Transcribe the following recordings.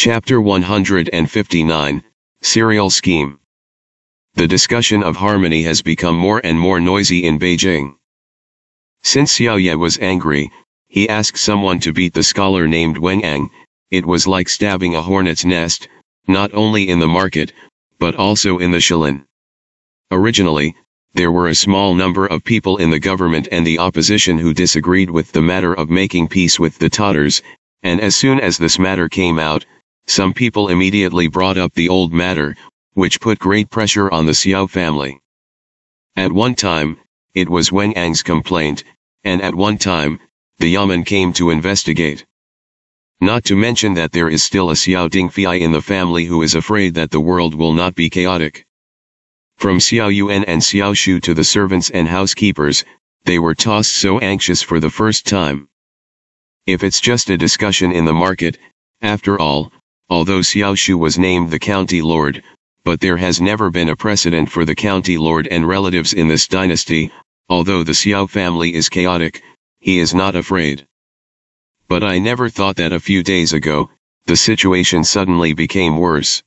Chapter 159, Serial Scheme. The discussion of harmony has become more and more noisy in Beijing. Since Xiao Ye was angry, he asked someone to beat the scholar named Wang Ang. It was like stabbing a hornet's nest, not only in the market, but also in the Shilin. Originally, there were a small number of people in the government and the opposition who disagreed with the matter of making peace with the Tatars, and as soon as this matter came out, some people immediately brought up the old matter, which put great pressure on the Xiao family. At one time, it was Wang Ang's complaint, and at one time, the Yamen came to investigate. Not to mention that there is still a Xiao Dingfei in the family who is afraid that the world will not be chaotic. From Xiao Yuan and Xiao Shu to the servants and housekeepers, they were tossed so anxious for the first time. If it's just a discussion in the market, after all, although Xiao Shu was named the county lord, but there has never been a precedent for the county lord and relatives in this dynasty. Although the Xiao family is chaotic, he is not afraid. But I never thought that a few days ago, the situation suddenly became worse.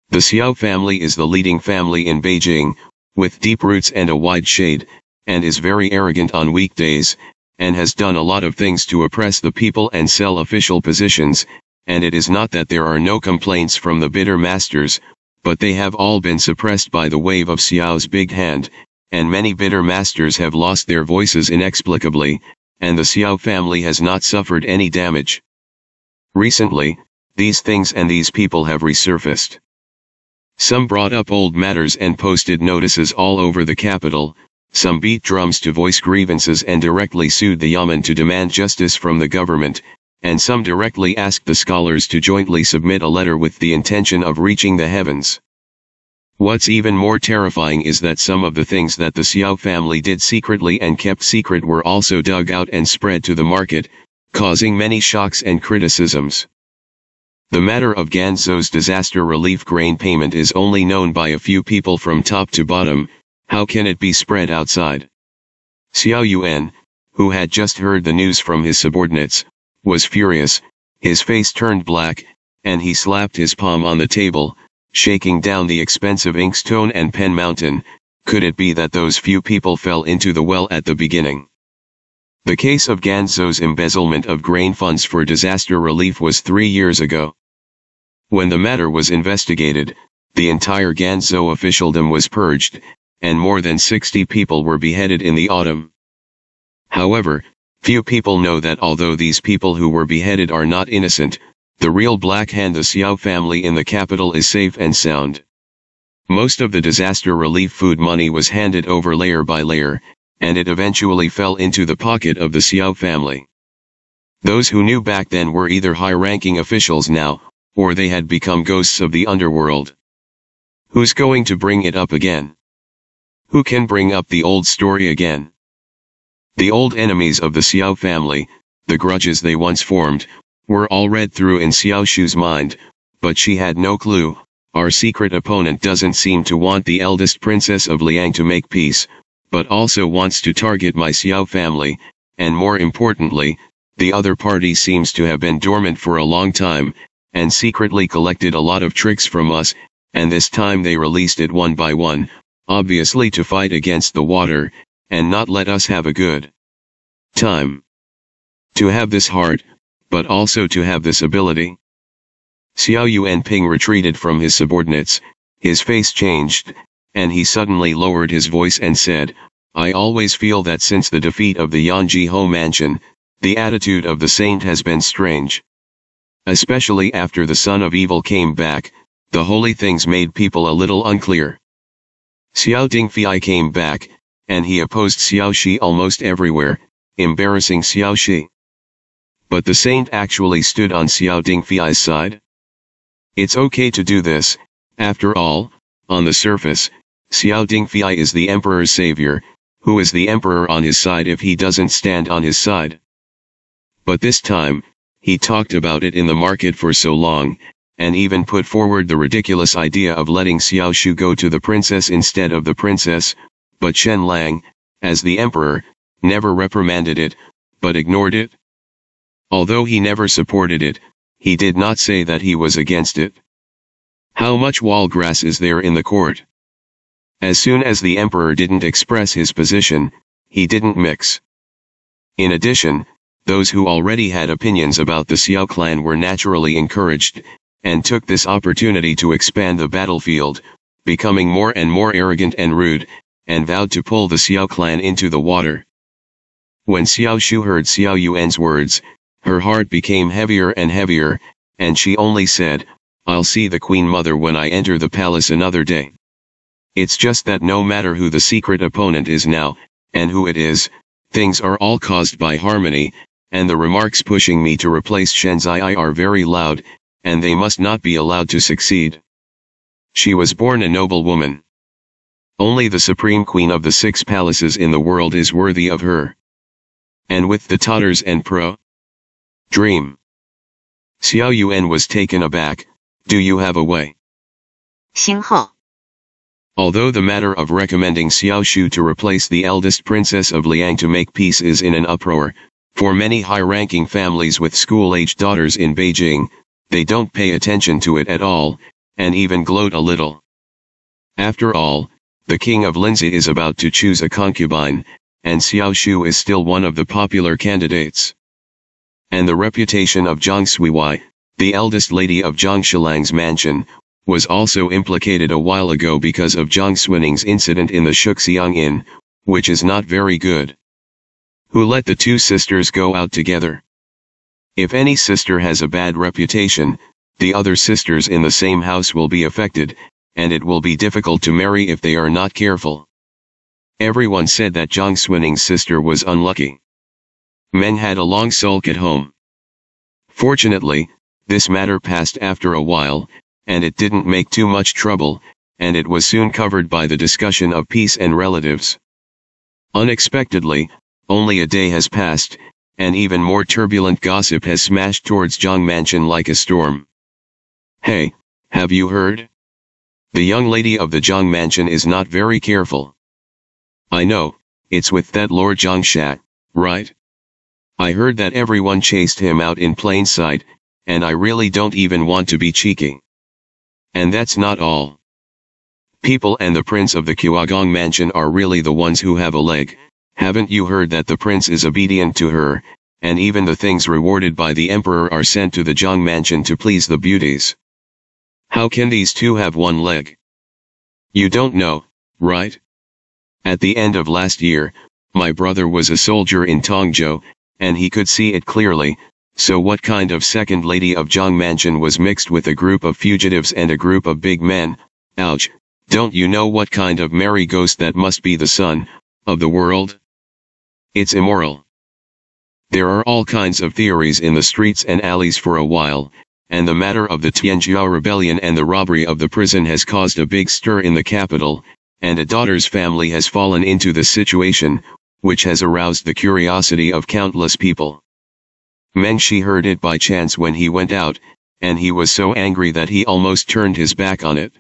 The Xiao family is the leading family in Beijing, with deep roots and a wide shade, and is very arrogant on weekdays, and has done a lot of things to oppress the people and sell official positions, and it is not that there are no complaints from the bitter masters, but they have all been suppressed by the wave of Xiao's big hand, and many bitter masters have lost their voices inexplicably, and the Xiao family has not suffered any damage. Recently, these things and these people have resurfaced. Some brought up old matters and posted notices all over the capital, some beat drums to voice grievances and directly sued the Yamen to demand justice from the government, and some directly asked the scholars to jointly submit a letter with the intention of reaching the heavens. What's even more terrifying is that some of the things that the Xiao family did secretly and kept secret were also dug out and spread to the market, causing many shocks and criticisms. The matter of Ganzhou's disaster relief grain payment is only known by a few people from top to bottom. How can it be spread outside? Xiao Yuan, who had just heard the news from his subordinates, was furious, his face turned black, and he slapped his palm on the table, shaking down the expensive inkstone and pen mountain. Could it be that those few people fell into the well at the beginning? The case of Ganzhou's embezzlement of grain funds for disaster relief was 3 years ago. When the matter was investigated, the entire Ganzhou officialdom was purged, and more than 60 people were beheaded in the autumn. However, few people know that although these people who were beheaded are not innocent, the real Black Hand, the Xiao family in the capital, is safe and sound. Most of the disaster relief food money was handed over layer by layer, and it eventually fell into the pocket of the Xiao family. Those who knew back then were either high-ranking officials now, or they had become ghosts of the underworld. Who's going to bring it up again? Who can bring up the old story again? The old enemies of the Xiao family, the grudges they once formed, were all read through in Xiao Shu's mind, but she had no clue. Our secret opponent doesn't seem to want the eldest princess of Liang to make peace, but also wants to target my Xiao family, and more importantly, the other party seems to have been dormant for a long time, and secretly collected a lot of tricks from us, and this time they released it one by one, obviously to fight against the water, and not let us have a good time. To have this heart, but also to have this ability. Xiao Yuanping retreated from his subordinates, his face changed, and he suddenly lowered his voice and said, I always feel that since the defeat of the Yanji Ho mansion, the attitude of the saint has been strange. Especially after the son of evil came back, the holy things made people a little unclear. Xiao Dingfei came back, and he opposed Xiao Shi almost everywhere, embarrassing Xiao Shi. But the saint actually stood on Xiao Dingfei's side. It's okay to do this, after all, on the surface, Xiao Dingfei is the emperor's savior. Who is the emperor on his side if he doesn't stand on his side? But this time, he talked about it in the market for so long, and even put forward the ridiculous idea of letting Xiao Shu go to the princess instead of the princess, but Shen Lang, as the emperor, never reprimanded it, but ignored it. Although he never supported it, he did not say that he was against it. How much wall grass is there in the court? As soon as the emperor didn't express his position, he didn't mix. In addition, those who already had opinions about the Xiao clan were naturally encouraged, and took this opportunity to expand the battlefield, becoming more and more arrogant and rude, and vowed to pull the Xiao clan into the water. When Xiao Shu heard Xiao Yuan's words, her heart became heavier and heavier, and she only said, "I'll see the Queen Mother when I enter the palace another day." It's just that no matter who the secret opponent is now, and who it is, things are all caused by harmony, and the remarks pushing me to replace Shen Zai are very loud, and they must not be allowed to succeed. She was born a noble woman. Only the supreme queen of the 6 palaces in the world is worthy of her. And with the totters and dream. Xiao Yuan was taken aback. Do you have a way? 星号 Although the matter of recommending Xiao Shu to replace the eldest princess of Liang to make peace is in an uproar, for many high-ranking families with school-aged daughters in Beijing, they don't pay attention to it at all, and even gloat a little. After all, the king of Linzi is about to choose a concubine, and Xiao Shu is still one of the popular candidates. And the reputation of Zhang Suiwai, the eldest lady of Zhang Shilang's mansion, was also implicated a while ago because of Zhang Xunning's incident in the Shuxiang Inn, which is not very good. Who let the 2 sisters go out together? If any sister has a bad reputation, the other sisters in the same house will be affected, and it will be difficult to marry if they are not careful. Everyone said that Zhang Xunning's sister was unlucky. Meng had a long sulk at home. Fortunately, this matter passed after a while, and it didn't make too much trouble, and it was soon covered by the discussion of peace and relatives. Unexpectedly, only a day has passed, and even more turbulent gossip has smashed towards Zhang Mansion like a storm. Hey, have you heard? The young lady of the Zhang Mansion is not very careful. I know, it's with that Lord Zhang Sha, right? I heard that everyone chased him out in plain sight, and I really don't even want to be cheeky. And that's not all. People and the prince of the Qiaogong mansion are really the ones who have a leg. Haven't you heard that the prince is obedient to her, and even the things rewarded by the emperor are sent to the Zhang mansion to please the beauties? How can these 2 have one leg? You don't know, right? At the end of last year, my brother was a soldier in Tongzhou, and he could see it clearly. So what kind of second lady of Zhang Mansion was mixed with a group of fugitives and a group of big men? Ouch, don't you know what kind of merry ghost that must be the son of the world? It's immoral. There are all kinds of theories in the streets and alleys for a while, and the matter of the Tianjiao rebellion and the robbery of the prison has caused a big stir in the capital, and a daughter's family has fallen into this situation, which has aroused the curiosity of countless people. Meng Shi heard it by chance when he went out, and he was so angry that he almost turned his back on it.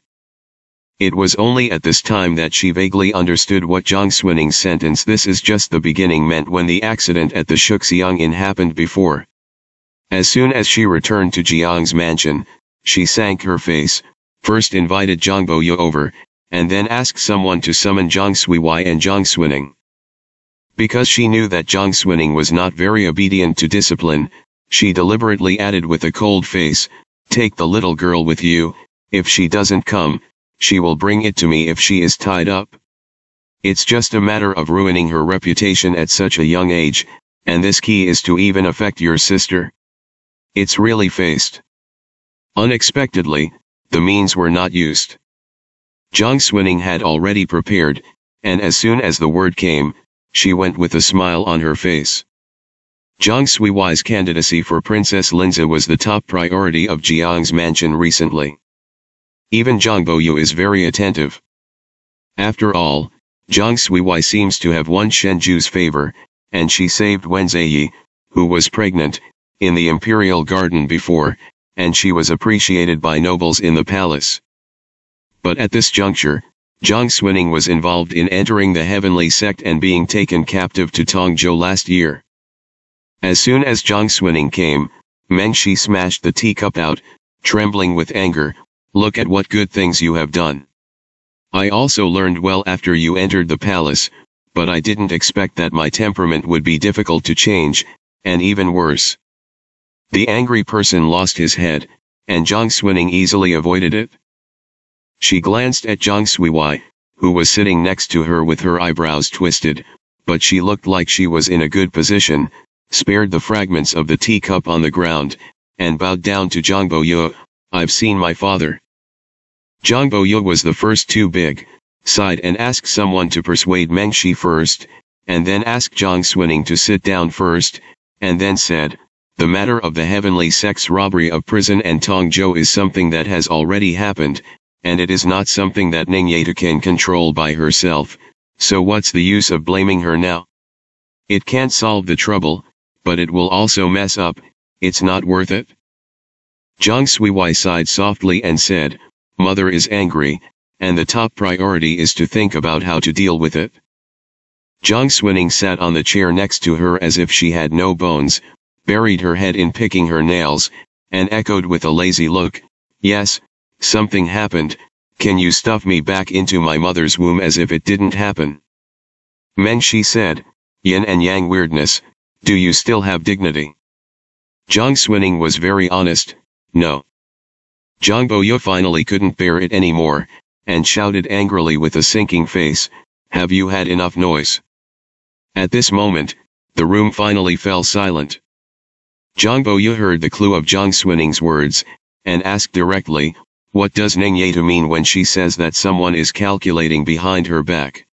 It was only at this time that she vaguely understood what Zhang Xunning's sentence "this is just the beginning" meant when the accident at the Shuxiang Inn happened before. As soon as she returned to Jiang's mansion, she sank her face, first invited Zhang Boyu over, and then asked someone to summon Zhang Suiwai and Zhang Xunning. Because she knew that Zhang Xunning was not very obedient to discipline, she deliberately added with a cold face, "Take the little girl with you. If she doesn't come, she will bring it to me if she is tied up." It's just a matter of ruining her reputation at such a young age, and this key is to even affect your sister. It's really faced. Unexpectedly, the means were not used. Zhang Xunning had already prepared, and as soon as the word came, she went with a smile on her face. Zhang Suiwai's candidacy for Princess Linzi was the top priority of Jiang's mansion recently. Even Zhang Boyu is very attentive. After all, Zhang Suiwai seems to have won Shenju's favor, and she saved Wen Ziyi, who was pregnant, in the imperial garden before, and she was appreciated by nobles in the palace. But at this juncture, Zhang Xunning was involved in entering the heavenly sect and being taken captive to Tongzhou last year. As soon as Zhang Xunning came, Meng Shi smashed the teacup out, trembling with anger. Look at what good things you have done. I also learned well after you entered the palace, but I didn't expect that my temperament would be difficult to change, and even worse. The angry person lost his head, and Zhang Xuning easily avoided it. She glanced at Zhang Suiwai, who was sitting next to her with her eyebrows twisted, but she looked like she was in a good position, spared the fragments of the teacup on the ground, and bowed down to Zhang Boyu. I've seen my father. Zhang Boyu was the first to big, sighed and asked someone to persuade Meng Shi first, and then asked Zhang Xuning to sit down first, and then said, the matter of the heavenly sex robbery of prison and Tongzhou is something that has already happened, and it is not something that Ningyata can control by herself, so what's the use of blaming her now? It can't solve the trouble, but it will also mess up, it's not worth it. Zhang Suiwai sighed softly and said, Mother is angry, and the top priority is to think about how to deal with it. Zhang Xuning sat on the chair next to her as if she had no bones, buried her head in picking her nails, and echoed with a lazy look, yes, something happened, can you stuff me back into my mother's womb as if it didn't happen? Meng Shi said, yin and yang weirdness, do you still have dignity? Zhang Xuning was very honest, no. Zhang Boyu finally couldn't bear it anymore, and shouted angrily with a sinking face, have you had enough noise? At this moment, the room finally fell silent. Zhang Boyu heard the clue of Zhang Xuning's words, and asked directly, what does Ningyata mean when she says that someone is calculating behind her back?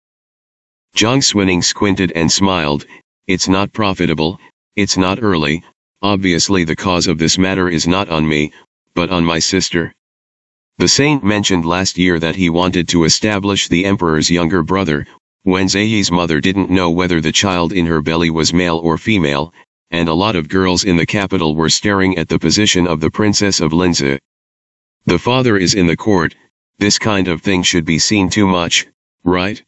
Zhang Xuning squinted and smiled, it's not profitable, it's not early, obviously the cause of this matter is not on me, but on my sister. The saint mentioned last year that he wanted to establish the emperor's younger brother, when Ziyi's mother didn't know whether the child in her belly was male or female, and a lot of girls in the capital were staring at the position of the princess of Linzi. The father is in the court, this kind of thing should be seen too much, right?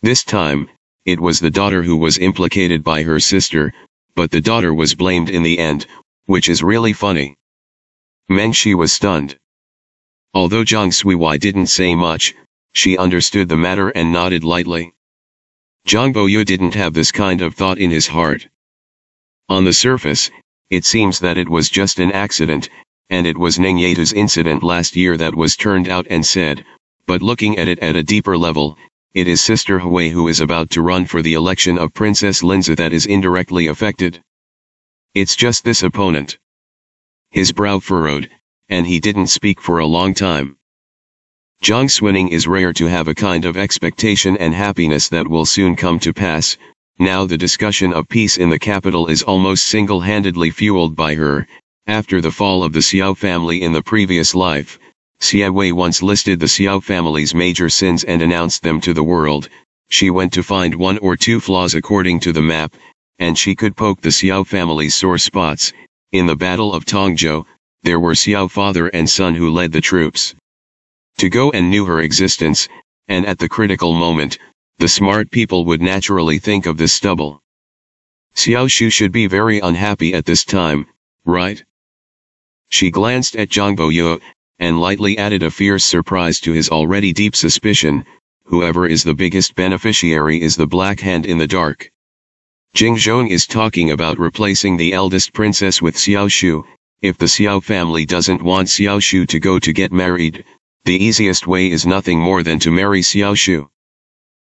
This time, it was the daughter who was implicated by her sister, but the daughter was blamed in the end, which is really funny. Meng Shi was stunned. Although Zhang Suiwai didn't say much, she understood the matter and nodded lightly. Zhang Boyu didn't have this kind of thought in his heart. On the surface, it seems that it was just an accident, and it was Ningyata's incident last year that was turned out and said, but looking at it at a deeper level, it is Sister Hui who is about to run for the election of Princess Linzi that is indirectly affected. It's just this opponent. His brow furrowed, and he didn't speak for a long time. Zhang Xuning is rare to have a kind of expectation and happiness that will soon come to pass. Now the discussion of peace in the capital is almost single-handedly fueled by her. After the fall of the Xiao family in the previous life, Xia Wei once listed the Xiao family's major sins and announced them to the world. She went to find one or two flaws according to the map, and she could poke the Xiao family's sore spots. In the Battle of Tongzhou, there were Xiao father and son who led the troops to go and knew her existence, and at the critical moment, the smart people would naturally think of this stubble. Xiao Shu should be very unhappy at this time, right? She glanced at Zhang Boyu, and lightly added a fierce surprise to his already deep suspicion, whoever is the biggest beneficiary is the black hand in the dark. Jing Zhong is talking about replacing the eldest princess with Xiao Shu. If the Xiao family doesn't want Xiao Shu to go to get married, the easiest way is nothing more than to marry Xiao Shu.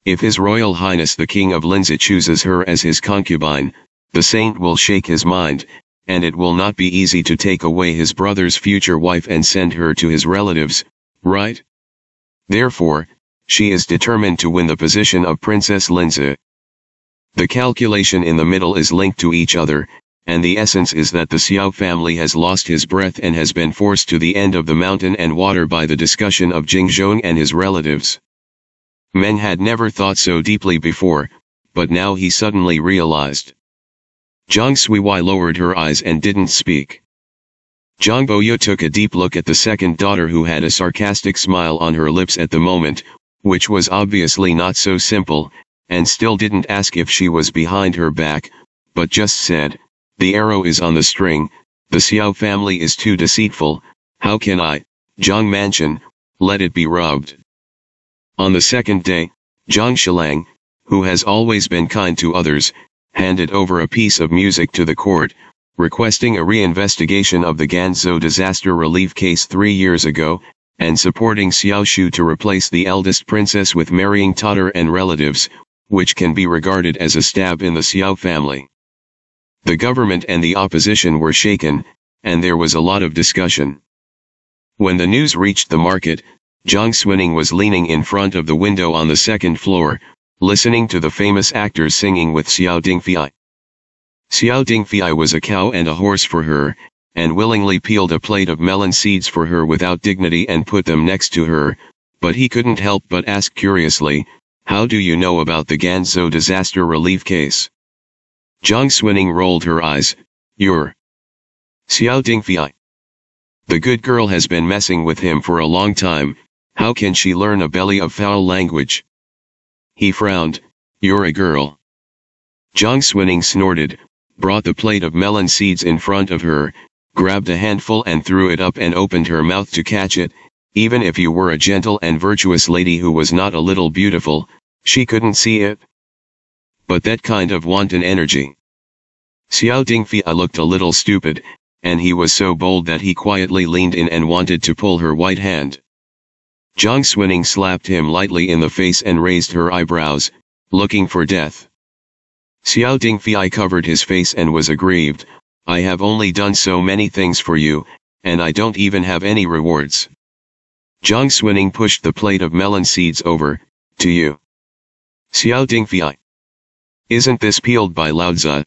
If His Royal Highness the King of Linzi chooses her as his concubine, the saint will shake his mind, and it will not be easy to take away his brother's future wife and send her to his relatives, right? Therefore, she is determined to win the position of Princess Linzi. The calculation in the middle is linked to each other, and the essence is that the Xiao family has lost his breath and has been forced to the end of the mountain and water by the discussion of Jing Zhong and his relatives. Meng had never thought so deeply before, but now he suddenly realized. Zhang Suiwai lowered her eyes and didn't speak. Zhang Boyu took a deep look at the second daughter who had a sarcastic smile on her lips at the moment, which was obviously not so simple, and still didn't ask if she was behind her back, but just said, the arrow is on the string, The Xiao family is too deceitful, how can I, Zhang Mansion, let it be rubbed? On the second day, Zhang Shilang, who has always been kind to others, handed over a piece of music to the court, requesting a reinvestigation of the Ganzhou disaster relief case 3 years ago, and supporting Xiao Shu to replace the eldest princess with marrying daughter and relatives, which can be regarded as a stab in the Xiao family. The government and the opposition were shaken, and there was a lot of discussion. When the news reached the market, Zhang Xuning was leaning in front of the window on the second floor, listening to the famous actors singing with Xiao Dingfei. Xiao Dingfei was a cow and a horse for her, and willingly peeled a plate of melon seeds for her without dignity and put them next to her, but he couldn't help but ask curiously, "How do you know about the Ganzhou disaster relief case?" Zhang Xuning rolled her eyes. "You're Xiao Dingfei. The good girl has been messing with him for a long time, how can she learn a belly of foul language?" He frowned. "You're a girl." Zhang Xuning snorted, brought the plate of melon seeds in front of her, grabbed a handful and threw it up and opened her mouth to catch it. Even if you were a gentle and virtuous lady who was not a little beautiful, she couldn't see it. But that kind of wanton energy. Xiao Dingfei looked a little stupid, and he was so bold that he quietly leaned in and wanted to pull her white hand. Zhang Xuning slapped him lightly in the face and raised her eyebrows, looking for death. Xiao Dingfei covered his face and was aggrieved. "I have only done so many things for you, and I don't even have any rewards." Zhang Xuning pushed the plate of melon seeds over, "To you." "Xiao Dingfei. Isn't this peeled by Lao Tzu?"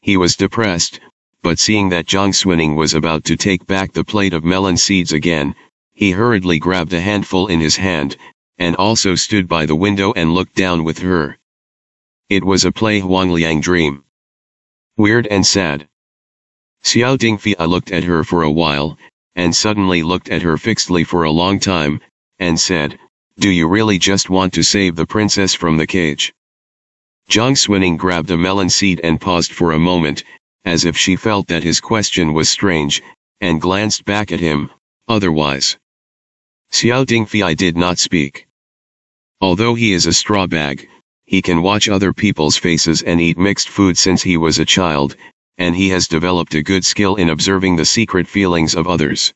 He was depressed, but seeing that Zhang Xuning was about to take back the plate of melon seeds again, he hurriedly grabbed a handful in his hand, and also stood by the window and looked down with her. It was a play Huangliang dream. Weird and sad. Xiao Dingfei looked at her for a while, and suddenly looked at her fixedly for a long time, and said, "Do you really just want to save the princess from the cage?" Zhang Xuning grabbed a melon seed and paused for a moment, as if she felt that his question was strange, and glanced back at him. Otherwise, Xiao Dingfei did not speak. Although he is a straw bag, he can watch other people's faces and eat mixed food since he was a child, and he has developed a good skill in observing the secret feelings of others.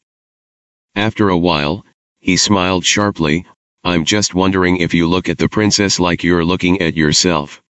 After a while, he smiled sharply, "I'm just wondering if you look at the princess like you're looking at yourself."